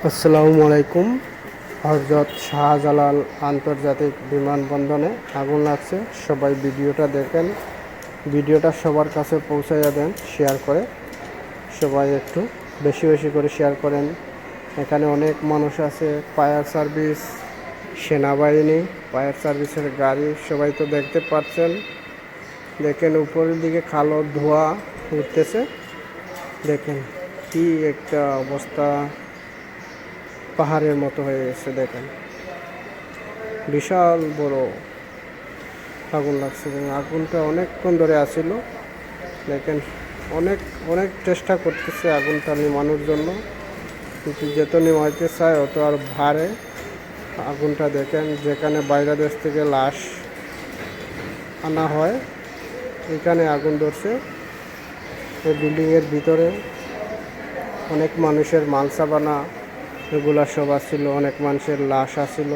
আসসালামু আলাইকুম। হযরত শাহজালাল আন্তর্জাতিক বিমানবন্দরে আগুন লাগছে। সবাই ভিডিওটা দেখেন, ভিডিওটা সবার কাছে পৌঁছাইয়া দেন শেয়ার করে। সবাই একটু বেশি বেশি করে শেয়ার করেন। এখানে অনেক মানুষ আছে, ফায়ার সার্ভিস, সেনাবাহিনী, ফায়ার সার্ভিসের গাড়ি, সবাই তো দেখতে পাচ্ছেন। দেখেন উপরের দিকে কালো ধোঁয়া উঠতেছে। দেখেন কি একটা অবস্থা, পাহাড়ের মতো হয়ে গেছে। দেখেন বিশাল বড় আগুন লাগছে। আগুনটা অনেকক্ষণ ধরে আসিল। দেখেন অনেক অনেক চেষ্টা করতেছে আগুনটা নিমানোর জন্য, কিন্তু যত নিমাইতে চায় অত আর ভারে আগুনটা। দেখেন যেখানে বাইরে দেশ থেকে লাশ আনা হয় এখানে আগুন ধরছে। এই বিল্ডিংয়ের ভিতরে অনেক মানুষের মালসাবানা এগুলা সব আসছিল, অনেক মানুষের লাশ আসছিল।